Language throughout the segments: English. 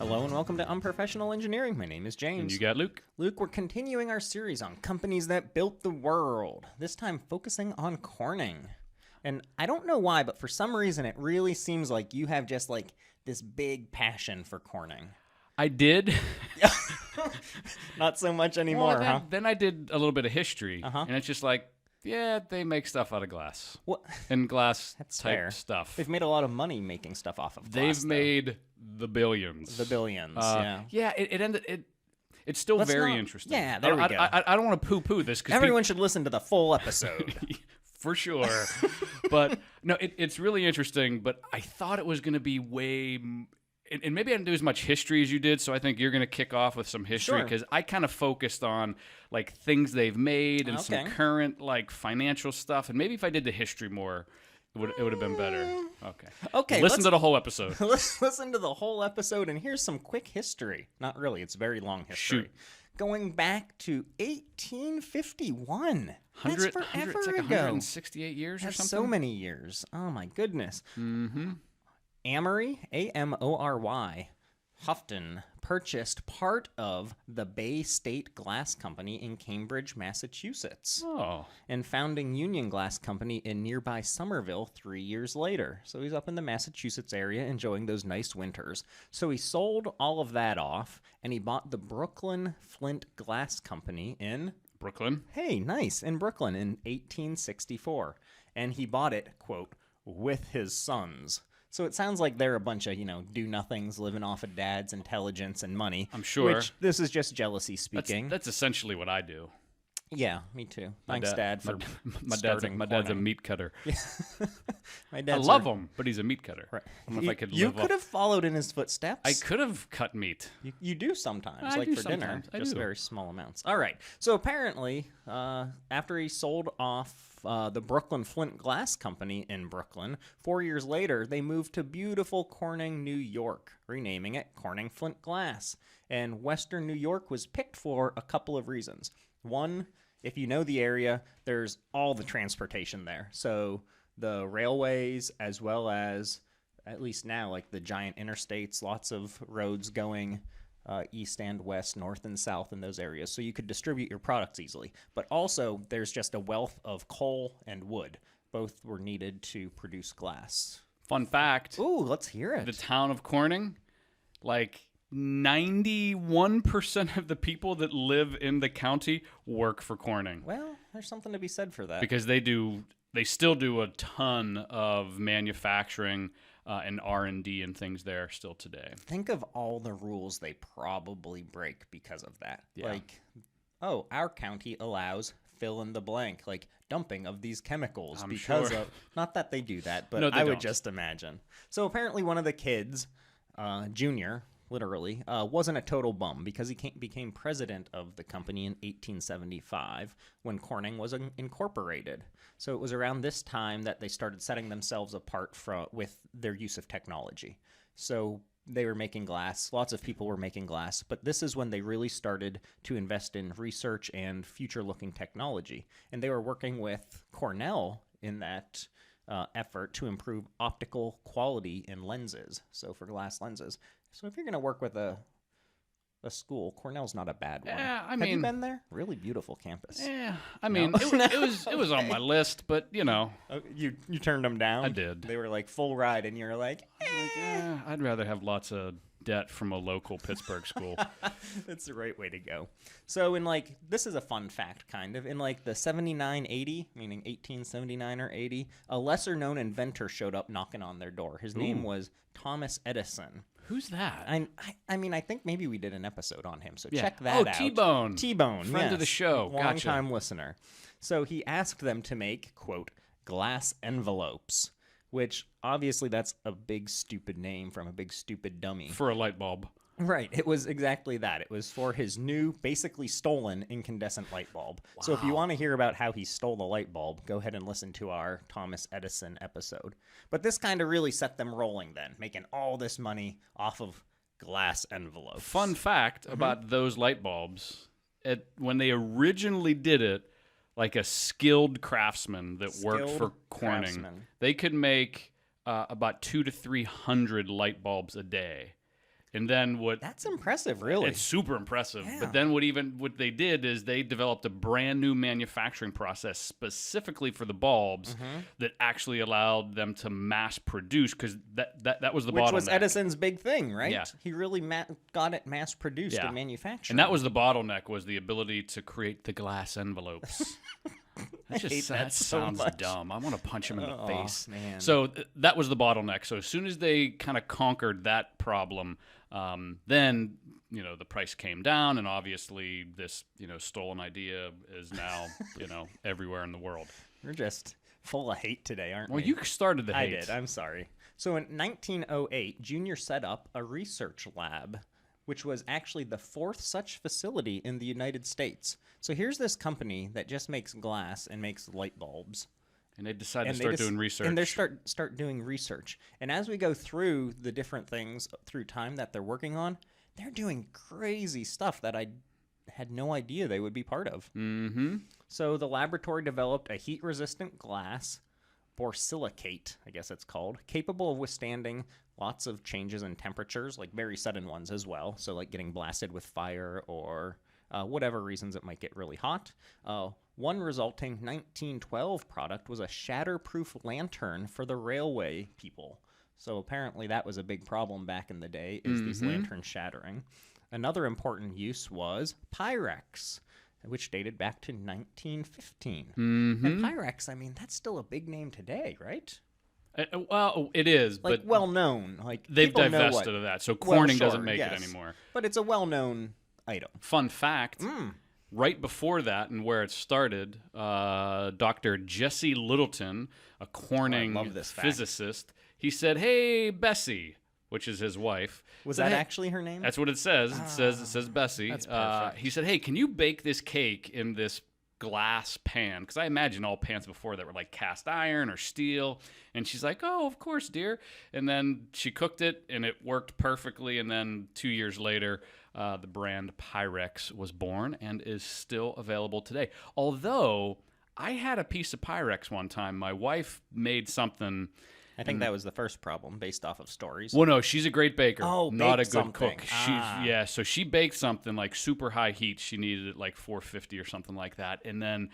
Hello and welcome to Unprofessional Engineering. My name is James. And you got Luke. Luke, we're continuing our series on companies that built the world, this time focusing on Corning. And I don't know why, but for some reason it really seems like you have just like this big passion for Corning. I did. Not so much anymore, well, huh? Then I did a little bit of history, Uh-huh. and it's just like, yeah, they make stuff out of glass. What? And glass That's type fair. stuff. They've made a lot of money making stuff off of glass. They've though. made the billions. The billions, yeah. Yeah, it's still Let's very not- interesting. yeah, there we go. I don't want to poo-poo this because Everyone should listen to the full episode. for sure. But no, it's really interesting. But I thought it was going to be and maybe I didn't do as much history as you did, so I think you're going to kick off with some history because I kind of focused on like things they've made and some current like financial stuff, and maybe if I did the history more, it would have been better. Okay. Listen to the whole episode. Let's listen to the whole episode, and here's some quick history. Not really; it's very long history. Shoot. Going back to 1851. That's forever it's like ago. 168 years That's or something. so many years. Oh my goodness. Mm-hmm. Amory, Amory, Houghton purchased part of the Bay State Glass Company in Cambridge, Massachusetts, and founding Union Glass Company in nearby Somerville 3 years later. So he's up in the Massachusetts area enjoying those nice winters. So he sold all of that off, and he bought the Brooklyn Flint Glass Company in Brooklyn. Hey, nice, in Brooklyn in 1864. And he bought it, quote, with his sons. So it sounds like they're a bunch of, do-nothings living off of dad's intelligence and money. I'm sure. Which, this is just jealousy speaking. That's essentially what I do. Yeah, me too. Thanks, Dad, for my dad's a meat cutter. My I love him, but he's a meat cutter. Right. I don't know if I could You live could have followed in his footsteps. I could have cut meat. You do sometimes, I like do for dinner, sometimes. I just do. very small amounts. All right. So apparently, after he sold off the Brooklyn Flint Glass Company in Brooklyn, 4 years later, they moved to beautiful Corning, New York, renaming it Corning Flint Glass. And Western New York was picked for a couple of reasons. One, if you know the area, there's all the transportation there. So the railways, as well as, at least now, like the giant interstates, lots of roads going east and west, north and south in those areas. So you could distribute your products easily. But also, there's just a wealth of coal and wood. Both were needed to produce glass. Fun fact. Ooh, let's hear it. The town of Corning, like 91% of the people that live in the county work for Corning. Well, there's something to be said for that. Because they still do a ton of manufacturing and R&D and things there still today. Think of all the rules they probably break because of that. Yeah. Like, our county allows fill in the blank, like dumping of these chemicals because sure. of, not that they do that, but No, they I would don't. just imagine. So apparently one of the kids, Junior, literally, wasn't a total bum because he became president of the company in 1875 when Corning was incorporated. So it was around this time that they started setting themselves apart with their use of technology. So they were making glass. Lots of people were making glass, but this is when they really started to invest in research and future-looking technology. And they were working with Cornell in that effort to improve optical quality in lenses, so for glass lenses. So if you're going to work with a school, Cornell's not a bad one. Yeah, Have you been there? Really beautiful campus. Yeah, I mean, it was on my list, but Oh, you turned them down? I did. They were like full ride, and you're like, I'd rather have lots of debt from a local Pittsburgh school. That's the right way to go. So this is a fun fact, kind of. In the 79-80, meaning 1879 or 80, a lesser-known inventor showed up knocking on their door. His name was Thomas Edison. Who's that? I mean, I think maybe we did an episode on him, so check that out. T-Bone. T-Bone, Friend of the show. Gotcha. Long-time listener. So he asked them to make, quote, glass envelopes, which obviously that's a big stupid name from a big stupid dummy. For a light bulb. Right. It was exactly that. It was for his new, basically stolen incandescent light bulb. Wow. So if you want to hear about how he stole the light bulb, go ahead and listen to our Thomas Edison episode. But this kind of really set them rolling then, making all this money off of glass envelopes. Fun fact about those light bulbs, when they originally did it, like a skilled craftsman that worked for Corning, they could make about 200 to 300 light bulbs a day. And then That's impressive, really. It's super impressive. Yeah. But then what they did is they developed a brand new manufacturing process specifically for the bulbs that actually allowed them to mass produce, because that was the bottleneck. Which was Edison's big thing, right? Yeah. He really got it mass produced and manufactured. And that was the bottleneck, was the ability to create the glass envelopes. That sounds much. dumb. I want to punch him in the face. Man. So that was the bottleneck. So as soon as they kind of conquered that problem, then the price came down, and obviously this stolen idea is now everywhere in the world. We're just full of hate today, aren't we? Well, you started the hate. I did. I'm sorry. So in 1908, Junior set up a research lab, which was actually the 4th such facility in the United States. So here's this company that just makes glass and makes light bulbs. And they decided to start doing research. And they start doing research. And as we go through the different things through time that they're working on, they're doing crazy stuff that I had no idea they would be part of. Mm-hmm. So the laboratory developed a heat-resistant glass, borsilicate, I guess it's called, capable of withstanding lots of changes in temperatures, like very sudden ones as well. So like getting blasted with fire or whatever reasons it might get really hot. One resulting 1912 product was a shatterproof lantern for the railway people. So apparently that was a big problem back in the day, is these lanterns shattering. Another important use was Pyrex, which dated back to 1915. Mm-hmm. And Pyrex, I mean, that's still a big name today, right? Well, it is, like, but well known. Like they've divested of that, so Corning doesn't make it anymore. But it's a well-known item. Fun fact, right before that and where it started, Dr. Jesse Littleton, a Corning physicist, he said, "Hey, Bessie," which is his wife. Was that actually her name? That's what it says. It says Bessie. That's perfect. He said, "Hey, can you bake this cake in this glass pan?" Because I imagine all pans before that were like cast iron or steel. And she's like, "Oh, of course, dear." And then she cooked it, and it worked perfectly. And then 2 years later, the brand Pyrex was born and is still available today. Although I had a piece of Pyrex one time. My wife made something. I think that was the first problem, based off of stories. Well, no, she's a great baker. Oh, not a good something. cook. So she baked something like super high heat. She needed it like 450 or something like that. And then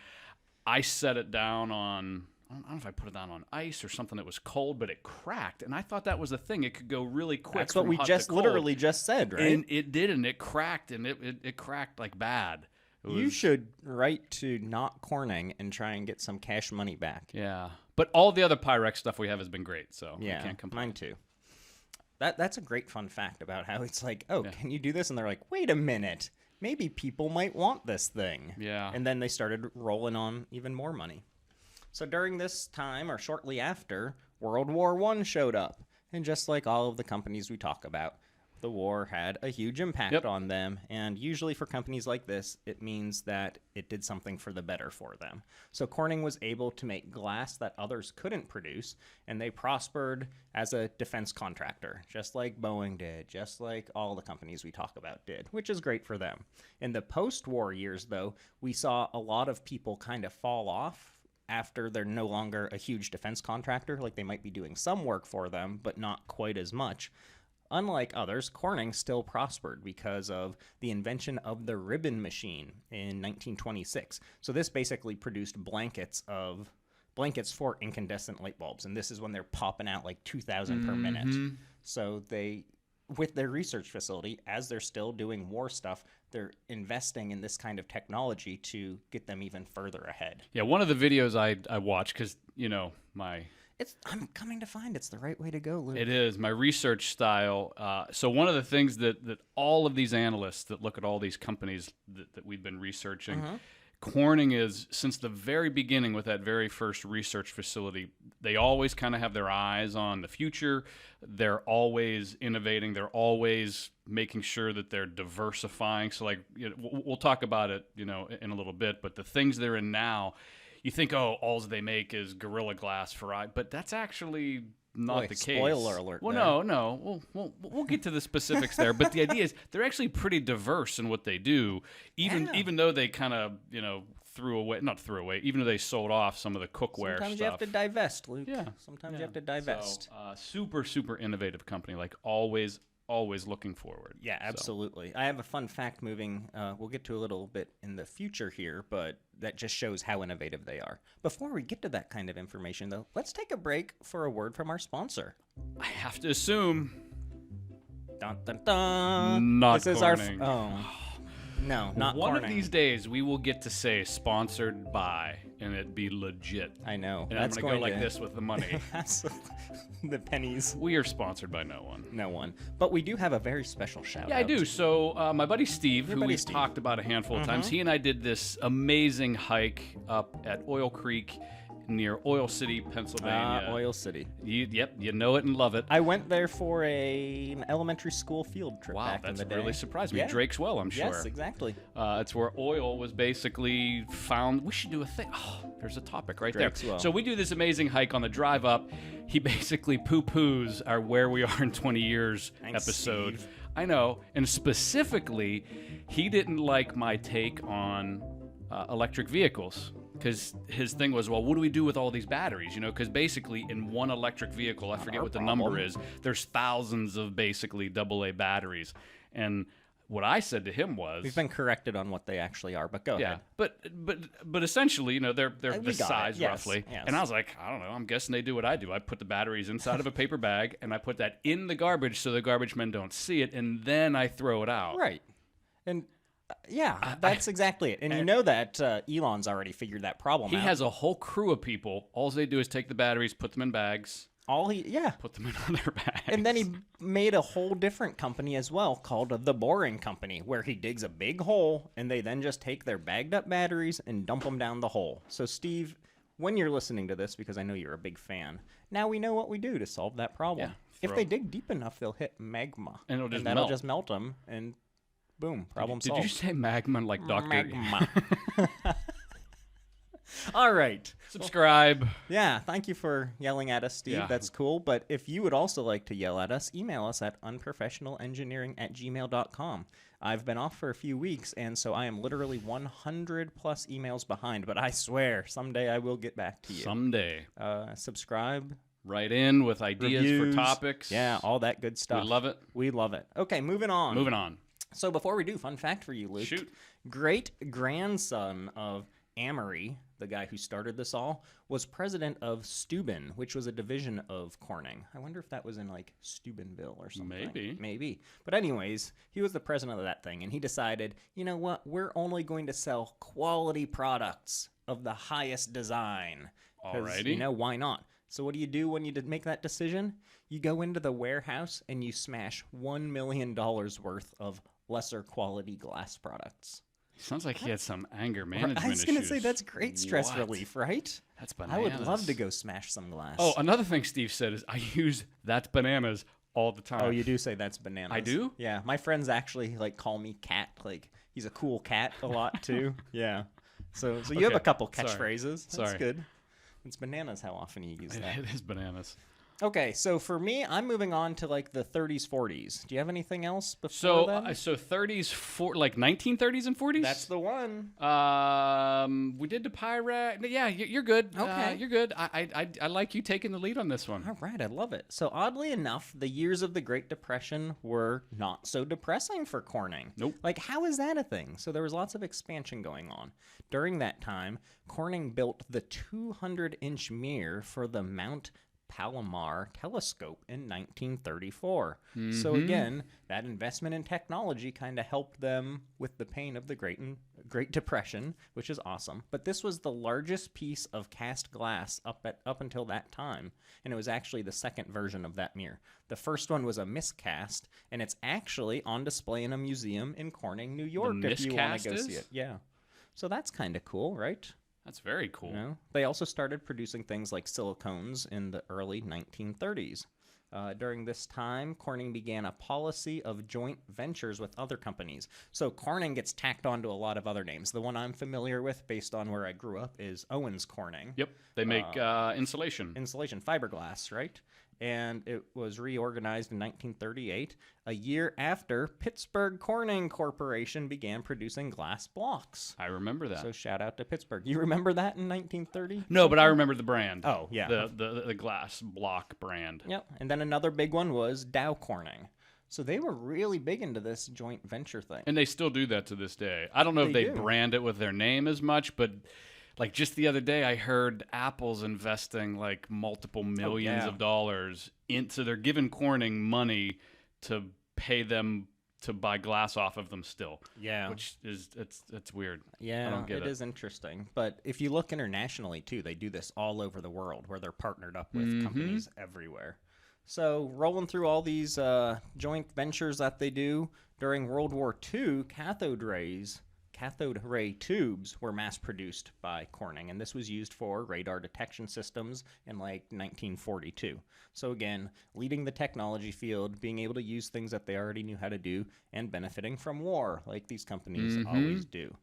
I set it down on, I don't know if I put it down on ice or something that was cold, but it cracked. And I thought that was the thing. It could go really quick. That's what we just literally just said, right? And it did, and it cracked, and it cracked like bad. You should write to Not Corning and try and get some cash money back. Yeah. But all the other Pyrex stuff we have has been great, so yeah, we can't complain. Mine too. That's a great fun fact about how it's like, can you do this? And they're like, wait a minute, maybe people might want this thing. Yeah. And then they started rolling on even more money. So during this time, or shortly after, World War I showed up. And just like all of the companies we talk about, the war had a huge impact on them, and usually for companies like this, it means that it did something for the better for them. So Corning was able to make glass that others couldn't produce, and they prospered as a defense contractor, just like Boeing did, just like all the companies we talk about did, which is great for them. In the post-war years, though, we saw a lot of people kind of fall off after they're no longer a huge defense contractor. Like, they might be doing some work for them, but not quite as much. Unlike others, Corning still prospered because of the invention of the ribbon machine in 1926. So this basically produced blankets for incandescent light bulbs, and this is when they're popping out like 2,000 per minute. So they, with their research facility, as they're still doing war stuff, they're investing in this kind of technology to get them even further ahead. Yeah, one of the videos I watched, because, I'm coming to find it's the right way to go, Luke. It is my research style. So one of the things that all of these analysts that look at all these companies that we've been researching, Corning is, since the very beginning with that very first research facility, they always kind of have their eyes on the future. They're always innovating. They're always making sure that they're diversifying. So like, we'll talk about it, in a little bit, but the things they're in now, you think, all they make is Gorilla Glass but that's actually not the case. Spoiler alert. Well, no. We'll get to the specifics there. But the idea is they're actually pretty diverse in what they do, even though they kind of, not threw away, even though they sold off some of the cookware Sometimes stuff. you have to divest, Luke. Yeah. Sometimes you have to divest. So, super, super innovative company, like always always looking forward. Yeah, absolutely. I have a fun fact moving. We'll get to a little bit in the future here, but that just shows how innovative they are. Before we get to that kind of information, though, let's take a break for a word from our sponsor. I have to assume. Dun, dun, dun. Not this Corning. is our. No, not One Corning. of these days, we will get to say sponsored by, and it be legit. I know. And That's I'm going to going go like this with the money. The pennies. We are sponsored by no one. No one. But we do have a very special shout out. Yeah, I do. So my buddy Steve, who buddy we've Steve. talked about a handful of times, he and I did this amazing hike up at Oil Creek near Oil City, Pennsylvania. Oil City. Yep, you know it and love it. I went there for an elementary school field trip Wow, back in that's the day. really surprised me. Yeah. Drake's Well, I'm sure. Yes, exactly. It's where oil was basically found. We should do a thing. Oh, there's a topic right Drake's there. Well. So we do this amazing hike on the drive up. He basically poo-poos our Where We Are in 20 Years Thanks, episode. Steve. I know. And specifically, he didn't like my take on electric vehicles. Because his thing was, well, what do we do with all these batteries? You know, because basically in one electric vehicle, I forget what the number is, there's thousands of basically AA batteries. And what I said to him was, We've been corrected on what they actually are, but go yeah, ahead. but essentially, you know, they're We this got it. size Yes, roughly. yes. And I was like, I don't know. I'm guessing they do what I do. I put the batteries inside of a paper bag, and I put that in the garbage so the garbage men don't see it, and then I throw it out. Right. And that's exactly it. And you know that Elon's already figured that problem He out. has a whole crew of people. All they do is take the batteries, put them in bags, put them in other bags. And then he made a whole different company as well called the Boring Company, where he digs a big hole and they then just take their bagged up batteries and dump them down the hole. So, Steve, when you're listening to this, because I know you're a big fan, now we know what we do to solve that problem. Yeah, If they dig deep enough, they'll hit magma. And it'll just that'll melt. just melt them, and boom, problem Did solved. you say magma like Dr. Magma. All right. Subscribe. Yeah, thank you for yelling at us, Steve. Yeah. That's cool. But if you would also like to yell at us, email us at unprofessionalengineering@gmail.com. I've been off for a few weeks, and so I am literally 100 plus emails behind. But I swear, someday I will get back to you. Someday. Subscribe. Write in with ideas Reviews. for topics. Yeah, all that good stuff. We love it. We love it. Okay, moving on. Moving on. So before we do, fun fact for you, Luke. Shoot. Great-grandson of Amory, the guy who started this all, was president of Steuben, which was a division of Corning. I wonder if that was in, like, Steubenville or something. Maybe. But anyways, he was the president of that thing, and he decided, you know what, we're only going to sell quality products of the highest design. 'Cause, Alrighty. you know, why not? So what do you do when you make that decision? You go into the warehouse and you smash $1 million worth of lesser quality glass products. Sounds like he had some anger management I was going to issues. say that's great stress What? relief, right? That's I bananas. would love to go smash some glass. Oh, another thing Steve said is I use that's bananas all the time. Oh, you do say that's bananas. I do? Yeah, my friends actually like call me Cat. Like he's a cool cat a lot too. Yeah. So you have Okay, a couple sorry. catchphrases. That's Sorry. good. It's bananas how often you use that. It is bananas. Okay, so for me, I'm moving on to like the 30s, 40s. Do you have anything else before So then? so 30s, like 1930s and 40s. That's the one. We did the Pyrex. Yeah, you're good. Okay. You're good. I like you taking the lead on this one. All right, I love it. So oddly enough, the years of the Great Depression were not so depressing for Corning. Nope. Like, how is that a thing? So there was lots of expansion going on. During that time, Corning built the 200-inch mirror for the Mount Palomar telescope in 1934. So again, that investment in technology kind of helped them with the pain of the Great Depression, which is awesome. But this was the largest piece of cast glass up until that time, and it was actually the second version of that mirror. The first one was a miscast, and it's actually on display in a museum in Corning, New York. If you want to go see it, yeah. So that's kind of cool, right? That's very cool. You know? They also started producing things like silicones in the early 1930s. During this time, Corning began a policy of joint ventures with other companies. So Corning gets tacked onto a lot of other names. The one I'm familiar with, based on where I grew up, is Owens Corning. Yep. They make insulation. Insulation, fiberglass, right? And it was reorganized in 1938, a year after Pittsburgh Corning Corporation began producing glass blocks. I remember that. So shout out to Pittsburgh. You remember that in 1930? No, but I remember the brand. Oh, yeah. The glass block brand. Yep. And then another big one was Dow Corning. So they were really big into this joint venture thing. And they still do that to this day. I don't know if they do. brand it with their name as much, but like just the other day I heard Apple's investing like multiple millions of dollars into, they're giving Corning money to pay them to buy glass off of them still. Yeah. Which is, it's weird. Yeah, I don't get it. It is interesting. But if you look internationally too, they do this all over the world where they're partnered up with companies everywhere. So rolling through all these joint ventures that they do during World War II, cathode ray tubes were mass produced by Corning, and this was used for radar detection systems in like 1942. So again, leading the technology field, being able to use things that they already knew how to do, and benefiting from war, like these companies always do.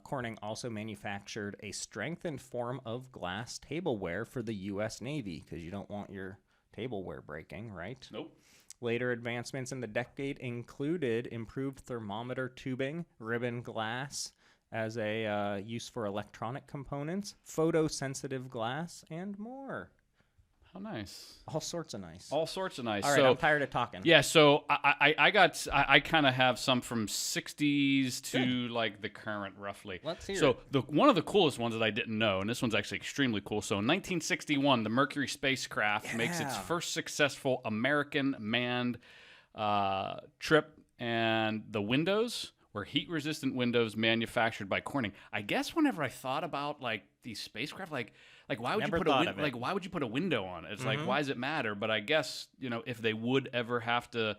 Corning also manufactured a strengthened form of glass tableware for the U.S. Navy, because you don't want your tableware breaking, right? Nope. Later advancements in the decade included improved thermometer tubing, ribbon glass as a use for electronic components, photosensitive glass, and more. How nice. All sorts of nice. All sorts of nice. All right, so, I'm tired of talking. Yeah, so I kind of have some from 60s to like the current roughly. Let's hear so one of the coolest ones that I didn't know, and this one's actually extremely cool. So in 1961, the Mercury spacecraft makes its first successful American manned trip, and the windows were heat-resistant windows manufactured by Corning. I guess whenever I thought about like these spacecraft, like why would why would you put a window on it? It's like, why does it matter? But I guess, if they would ever have to,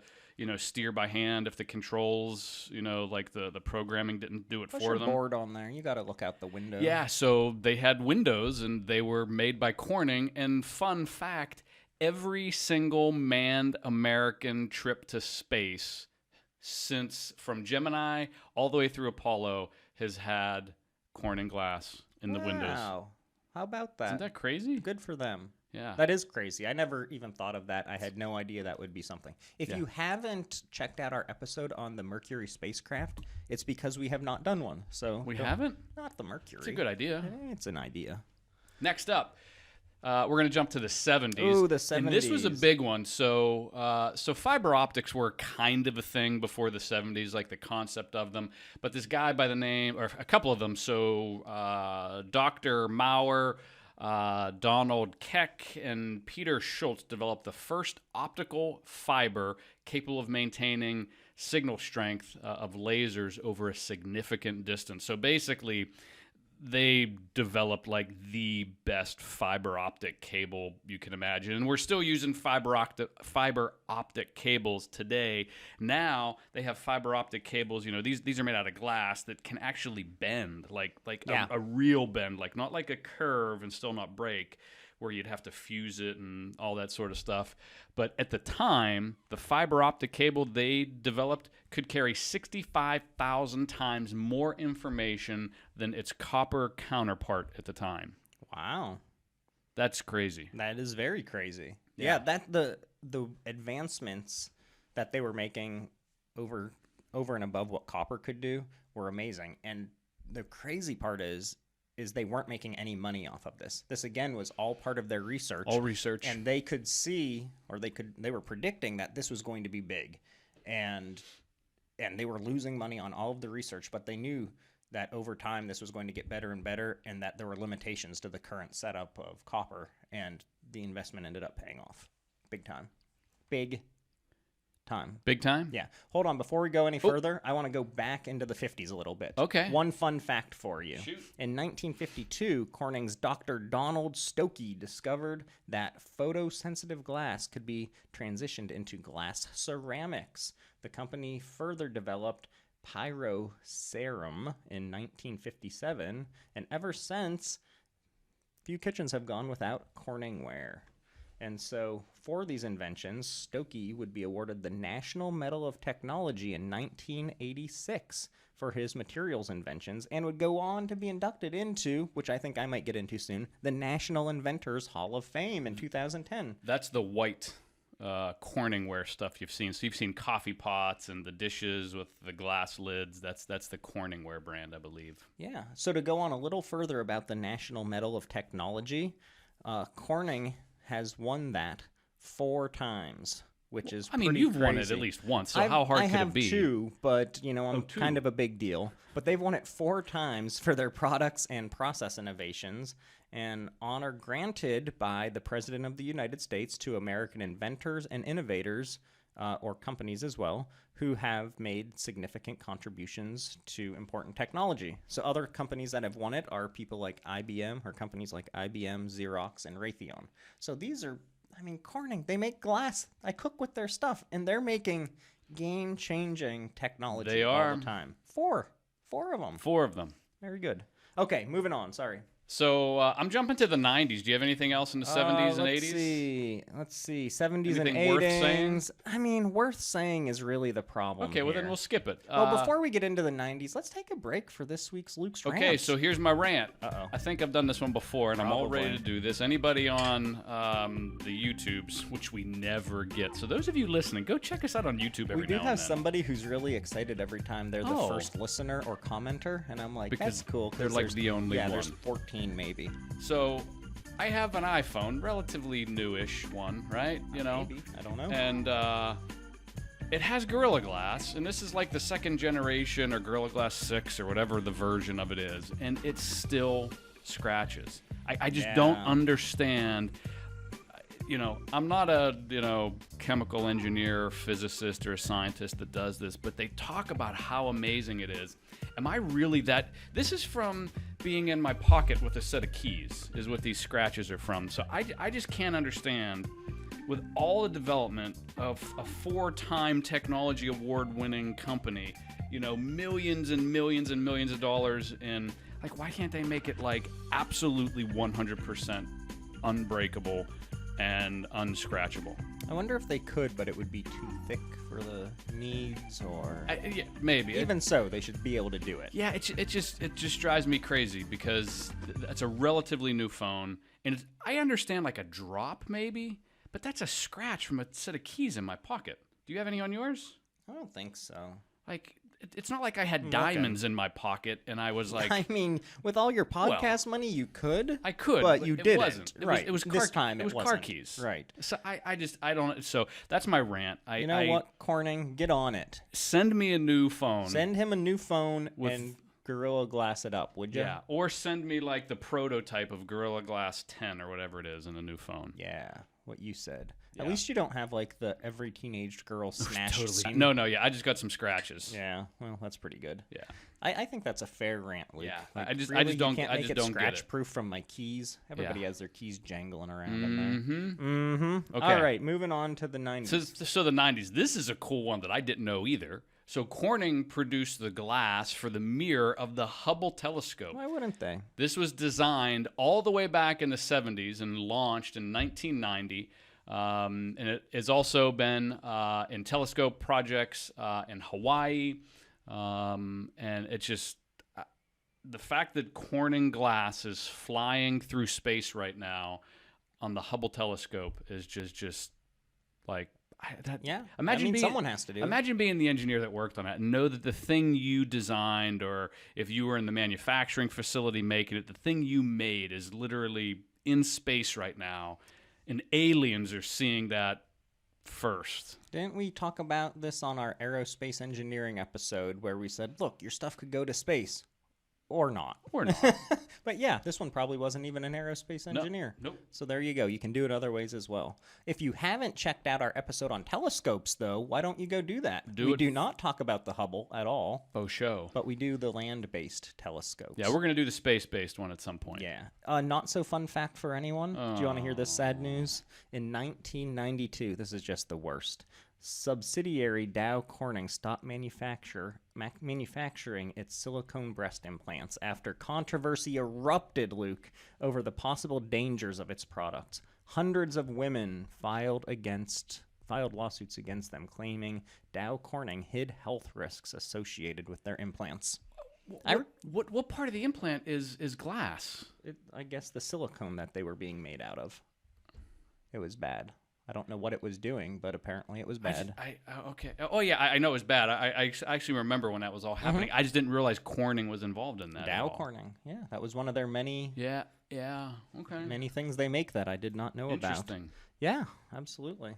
steer by hand, if the controls, like the programming didn't do it Push for your them. board on there. You got to look out the window. Yeah, so they had windows and they were made by Corning. And fun fact, every single manned American trip to space from Gemini all the way through Apollo has had Corning glass in the windows. Wow. How about that? Isn't that crazy? Good for them. Yeah. That is crazy. I never even thought of that. I had no idea that would be something. If you haven't checked out our episode on the Mercury spacecraft, it's because we have not done one. So We haven't? Not the Mercury. It's a good idea. It's an idea. Next up, we're going to jump to the 70s. Ooh, the 70s. And this was a big one. So fiber optics were kind of a thing before the 70s, like the concept of them. But this guy by the name, or a couple of them, so Dr. Maurer, Donald Keck, and Peter Schultz developed the first optical fiber capable of maintaining signal strength of lasers over a significant distance. So basically, they developed like the best fiber optic cable you can imagine. And we're still using fiber optic cables today. Now they have fiber optic cables, these are made out of glass that can actually bend, like a real bend, like not like a curve and still not break, where you'd have to fuse it and all that sort of stuff. But at the time, the fiber optic cable they developed could carry 65,000 times more information than its copper counterpart at the time. Wow. That's crazy. That is very crazy. Yeah, that the advancements that they were making over and above what copper could do were amazing. And the crazy part is they weren't making any money off of this. This again was all part of their research. All research. And they could see, or they were predicting that this was going to be big. And they were losing money on all of the research, but they knew that over time this was going to get better and better, and that there were limitations to the current setup of copper, and the investment ended up paying off. Big time. Big time. Big time? Yeah. Hold on. Before we go any further, I want to go back into the 50s a little bit. Okay. One fun fact for you. Shoot. In 1952, Corning's Dr. Donald Stokke discovered that photosensitive glass could be transitioned into glass ceramics. The company further developed pyroceram in 1957, and ever since, few kitchens have gone without Corningware. And so, for these inventions, Stokke would be awarded the National Medal of Technology in 1986 for his materials inventions, and would go on to be inducted into, which I think I might get into soon, the National Inventors Hall of Fame in 2010. That's the white Corningware stuff you've seen. So you've seen coffee pots and the dishes with the glass lids. That's the Corningware brand, I believe. Yeah. So to go on a little further about the National Medal of Technology, Corning has won that 4 times which is I mean, pretty you've won it crazy. at least once, so how hard I could have it be? 2, but I'm two. kind of a big deal. But they've won it 4 times for their products and process innovations, an honor granted by the President of the United States to American inventors and innovators, or companies as well, who have made significant contributions to important technology. So other companies that have won it are people like IBM, or companies like IBM, Xerox, and Raytheon. So these are, Corning, they make glass. I cook with their stuff, and they're making game-changing technology all the time. 4 of them. 4 of them. Very good. Okay, moving on. Sorry. So I'm jumping to the 90s. Do you have anything else in the 70s and 80s? Let's see. 70s Anything and 80s. worth saying? Worth saying is really the problem. Okay, well here. then we'll skip it. Well, before we get into the 90s, let's take a break for this week's Luke's Rant. Okay, so here's my rant. Uh-oh. I think I've done this one before, and I'm all Probably. ready to do this. Anybody on the YouTubes, which we never get. So those of you listening, go check us out on YouTube every We do now and have then. somebody who's really excited every time they're the Oh. first listener or commenter, and I'm like, Because that's cool. 'cause they're like there's- the only yeah, one. there's 14 maybe. So I have an iPhone, relatively newish one, right? Maybe. I don't know. And it has Gorilla Glass, and this is like the 2nd generation or Gorilla Glass 6 or whatever the version of it is, and it still scratches. I just don't understand. I'm not a chemical engineer, physicist, or a scientist that does this, but they talk about how amazing it is. Am I really that? This is from being in my pocket with a set of keys, is what these scratches are from. So I just can't understand, with all the development of a 4-time technology award-winning company, millions and millions and millions of dollars in, like, why can't they make it like absolutely 100% unbreakable and unscratchable? I wonder if they could, but it would be too thick for the needs, or Yeah, maybe. even so, they should be able to do it. Yeah, it just drives me crazy because it's a relatively new phone, and I understand like a drop maybe, but that's a scratch from a set of keys in my pocket. Do you have any on yours? I don't think so. Like, it's not like I had diamonds in my pocket and I was like, with all your podcast money, you could. I could, but you it didn't. wasn't. Right. It was this car, time. It was car wasn't. keys. Right. So I don't. So that's my rant. You know what, Corning? Get on it. Send me a new phone. Send him a new phone and Gorilla Glass it up, would you? Yeah, or send me like the prototype of Gorilla Glass 10 or whatever it is in a new phone. Yeah, what you said. Yeah. At least you don't have like the every teenage girl smash scene. No, yeah, I just got some scratches. Yeah, well, that's pretty good. Yeah. I think that's a fair rant, Luke. Yeah, Like, I just really, don't- you can't I make just it don't get it. scratch-proof from my keys. Everybody has their keys jangling around in there. Mm-hmm. Okay. All right, moving on to the 90s. So the 90s. This is a cool one that I didn't know either. So Corning produced the glass for the mirror of the Hubble telescope. Why wouldn't they? This was designed all the way back in the 70s and launched in 1990. And it has also been in telescope projects in Hawaii. And it's just the fact that Corning glass is flying through space right now on the Hubble telescope is just like, imagine someone has to do it. Imagine being the engineer that worked on it and know that the thing you designed, or if you were in the manufacturing facility making it, the thing you made is literally in space right now, and aliens are seeing that first. Didn't we talk about this on our aerospace engineering episode where we said, look, your stuff could go to space or not? Or not. But yeah, this one probably wasn't even an aerospace engineer. Nope. So there you go. You can do it other ways as well. If you haven't checked out our episode on telescopes, though, why don't you go do that? We do not talk about the Hubble at all. Faux show. But we do the land-based telescopes. Yeah, we're going to do the space-based one at some point. Yeah. Not so fun fact for anyone. Do you want to hear this sad news? In 1992, this is just the worst. Subsidiary Dow Corning stopped manufacturing its silicone breast implants after controversy erupted, Luke, over the possible dangers of its products. Hundreds of women filed lawsuits against them, claiming Dow Corning hid health risks associated with their implants. What part of the implant is glass? I guess the silicone that they were being made out of. It was bad. I don't know what it was doing, but apparently it was bad. Okay. Oh, yeah, I know it was bad. I actually remember when that was all happening. I just didn't realize Corning was involved in that. Dow Corning. Yeah, that was one of their many okay. many things they make that I did not know about. Interesting. Yeah, absolutely.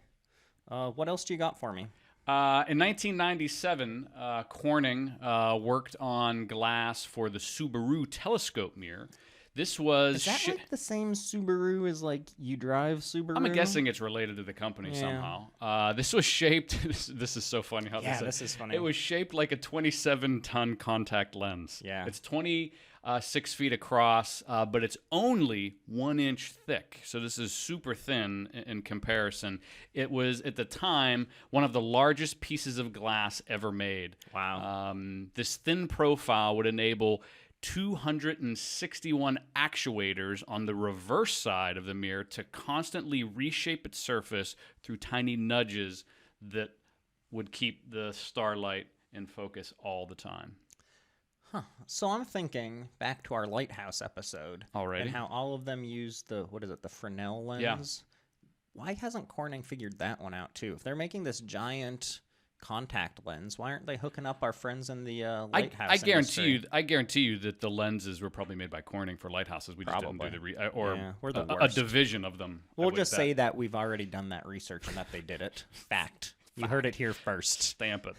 What else do you got for me? In 1997, Corning worked on glass for the Subaru telescope mirror. This was... Is that like the same Subaru as like you drive Subaru? I'm guessing it's related to the company somehow. This was shaped... This is so funny how this is funny. It was shaped like a 27-ton contact lens. Yeah. It's 26 feet across, but it's only 1 inch thick. So this is super thin in comparison. It was, at the time, one of the largest pieces of glass ever made. Wow. This thin profile would enable 261 actuators on the reverse side of the mirror to constantly reshape its surface through tiny nudges that would keep the starlight in focus all the time. Huh. So I'm thinking back to our lighthouse episode. Alrighty. And how all of them use the Fresnel lens. Yeah. Why hasn't Corning figured that one out too? If they're making this giant contact lens, why aren't they hooking up our friends in the lighthouse industry? I guarantee you that the lenses were probably made by Corning for lighthouses. We just didn't do we're the a worst. division of them. We'll just say that we've already done that research and that they did it. Fact. You heard it here first. Stamp it.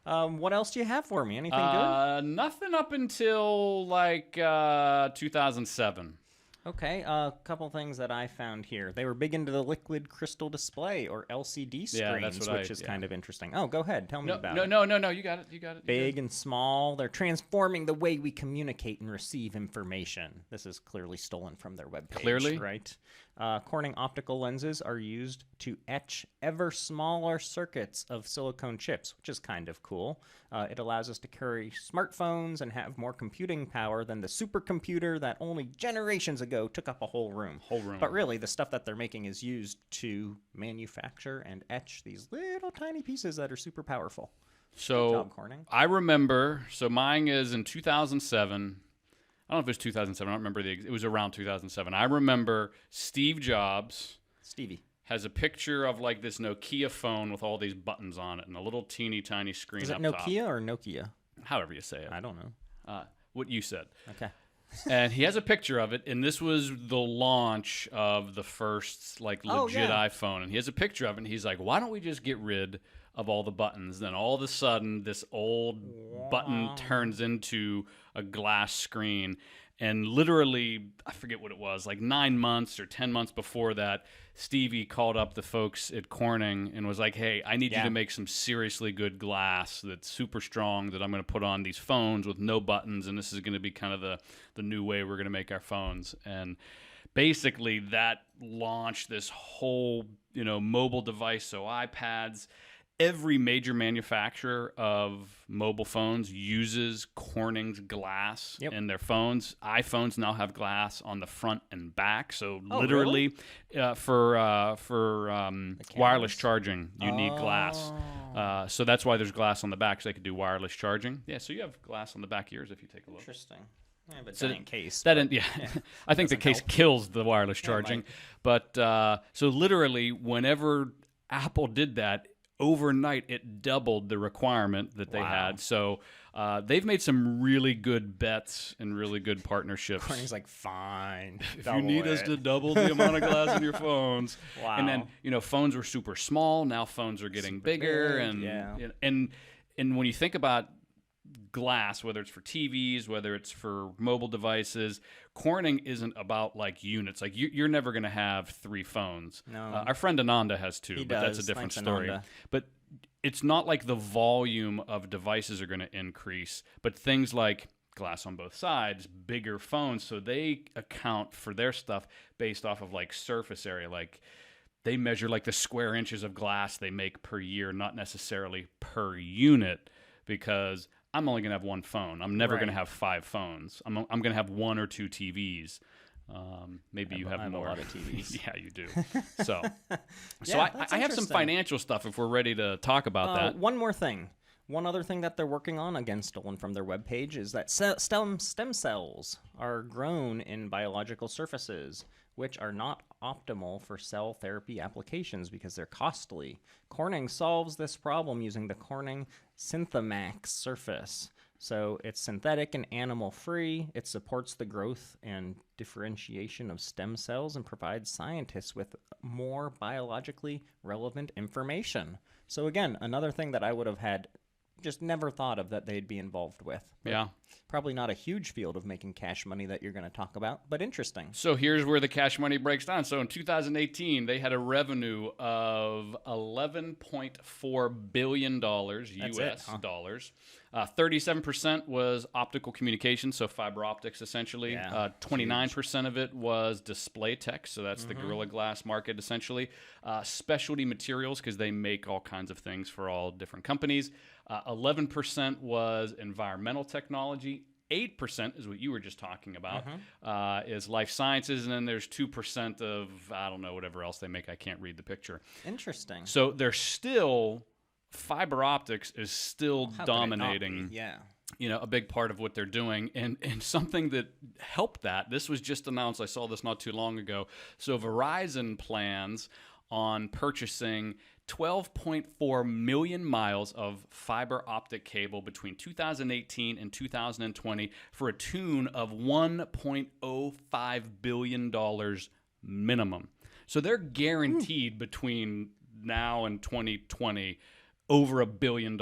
What else do you have for me? Anything good? Nothing up until like 2007. Okay, a couple things that I found here. They were big into the liquid crystal display, or LCD screens, which is kind of interesting. Oh, go ahead. Tell me about it. No. You got it. Big and small. They're transforming the way we communicate and receive information. This is clearly stolen from their webpage. Clearly? Right? Corning optical lenses are used to etch ever smaller circuits of silicone chips, which is kind of cool. It allows us to carry smartphones and have more computing power than the supercomputer that only generations ago took up a whole room. But really, the stuff that they're making is used to manufacture and etch these little tiny pieces that are super powerful. So good job, Corning. I remember, so mine is in 2007. I don't know if it was 2007. I don't remember it was around 2007. I remember Steve Jobs. Stevie. Has a picture of like this Nokia phone with all these buttons on it and a little teeny tiny screen up top. Is it Nokia or Nokia? However you say it. I don't know. What you said. Okay. And he has a picture of it, and this was the launch of the first like legit iPhone. And he has a picture of it, and he's like, why don't we just get rid of all the buttons? Then all of a sudden, this old button turns into a glass screen. And literally, I forget what it was, like 9 months or 10 months before that, Stevie called up the folks at Corning and was like, hey, I need you to make some seriously good glass that's super strong that I'm going to put on these phones with no buttons, and this is going to be kind of the new way we're going to make our phones. And basically that launched this whole, mobile device, so iPads. Every major manufacturer of mobile phones uses Corning's glass in their phones. iPhones now have glass on the front and back. So literally, for wireless charging, you need glass. So that's why there's glass on the back, so they could do wireless charging. Yeah, so you have glass on the back of yours if you take a look. Interesting. Yeah, but so in case. I think the case kills the wireless charging. But so literally, whenever Apple did that, overnight, it doubled the requirement that they had. So they've made some really good bets and really good partnerships. Corning's like, fine. If you need us to double the amount of glass in your phones. Wow. And then, phones were super small. Now phones are getting bigger. And when you think about glass, whether it's for TVs, whether it's for mobile devices, Corning isn't about like units. Like you're never going to have 3 phones. No. Our friend Ananda has 2, but that's a different story. Ananda. But it's not like the volume of devices are going to increase, but things like glass on both sides, bigger phones, so they account for their stuff based off of like surface area. Like they measure like the square inches of glass they make per year, not necessarily per unit, because I'm only going to have one phone. I'm never going to have 5 phones. I'm going to have 1 or 2 TVs. Maybe you have more. A lot of TVs. Yeah, you do. So I have some financial stuff if we're ready to talk about that. One more thing. One other thing that they're working on, again stolen from their webpage, is that stem cells are grown in biological surfaces, which are not optimal for cell therapy applications because they're costly. Corning solves this problem using the Corning Synthemax surface. So it's synthetic and animal-free. It supports the growth and differentiation of stem cells and provides scientists with more biologically relevant information. So again, another thing that I would have had just never thought of that they'd be involved with. But Yeah. probably not a huge field of making cash money that you're going to talk about, but interesting. So here's where the cash money breaks down. So in 2018, they had a revenue of $11.4 billion U.S. dollars. 37% was optical communication, so fiber optics essentially. Yeah, 29% of it was display tech, so that's the Gorilla Glass market essentially. Specialty materials, because they make all kinds of things for all different companies. 11% was environmental technology. 8% is what you were just talking about, is life sciences, and then there's 2% of, I don't know, whatever else they make. I can't read the picture. Interesting. So they're still, fiber optics is still How could it not dominating, be? Yeah. a big part of what they're doing. And something that helped that, this was just announced, I saw this not too long ago. So Verizon plans on purchasing 12.4 million miles of fiber optic cable between 2018 and 2020 for a tune of $1.05 billion minimum. So they're guaranteed between now and 2020 over $1 billion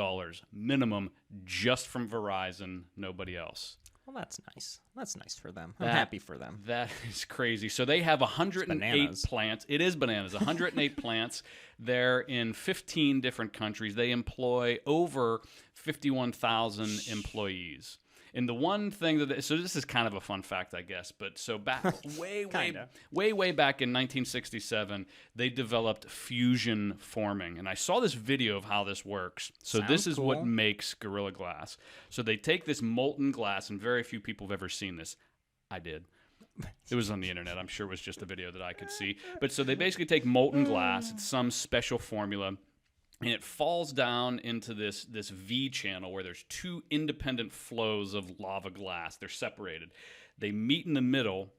minimum just from Verizon, nobody else. Well, that's nice. That's nice for them. I'm happy for them. That is crazy. So they have 108 plants. It is bananas. 108 plants. They're in 15 different countries. They employ over 51,000 employees. And the one thing so this is kind of a fun fact, I guess, but so back way back in 1967, they developed fusion forming. And I saw this video of how this works. So this is what makes Gorilla Glass. So they take this molten glass, and very few people have ever seen this. I did. It was on the internet. I'm sure it was just a video that I could see. But so they basically take molten glass, it's some special formula, and it falls down into this V channel where there's two independent flows of lava glass. They're separated. They meet in the middle,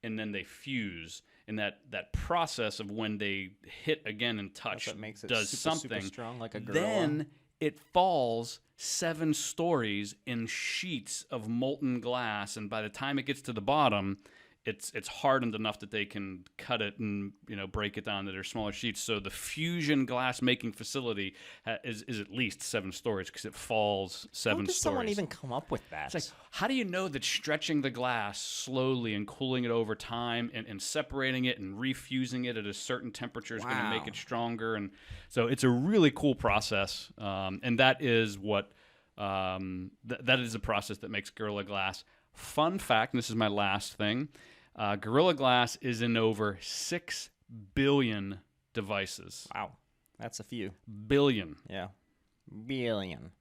and then they fuse. And that process of when they hit again and touch makes it does something. super strong, like a gorilla. Then it falls 7 stories in sheets of molten glass, and by the time it gets to the bottom, it's hardened enough that they can cut it and break it down into their smaller sheets. So the fusion glass making facility is at least 7 stories because it falls 7 stories. How does someone even come up with that? It's like, how do you know that stretching the glass slowly and cooling it over time and separating it and refusing it at a certain temperature is going to make it stronger? And so it's a really cool process, and that is what that is a process that makes Gorilla Glass. Fun fact, and this is my last thing. Gorilla Glass is in over 6 billion devices. Wow. That's a few. Billion. Yeah. Billion.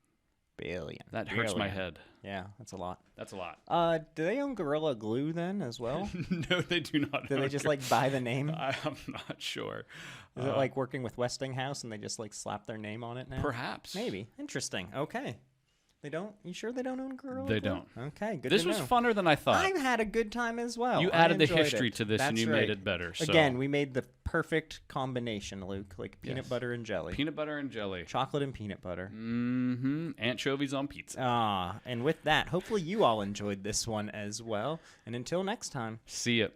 That hurts my head. Yeah, that's a lot. That's a lot. Do they own Gorilla Glue then as well? No, they do not. Do they just buy the name? I'm not sure. Is it like working with Westinghouse and they just slap their name on it now? Perhaps. Maybe. Interesting. Okay. They don't? You sure they don't own Gorilla They Glue? don't. Okay, good This to was know. funner than I thought. I had a good time as well. You I added the enjoyed history it. to this, and That's you right. made it better. So. Again, we made the perfect combination, Luke, like peanut butter and jelly. Peanut butter and jelly. Chocolate and peanut butter. Mm-hmm. Anchovies on pizza. And with that, hopefully you all enjoyed this one as well. And until next time. See ya.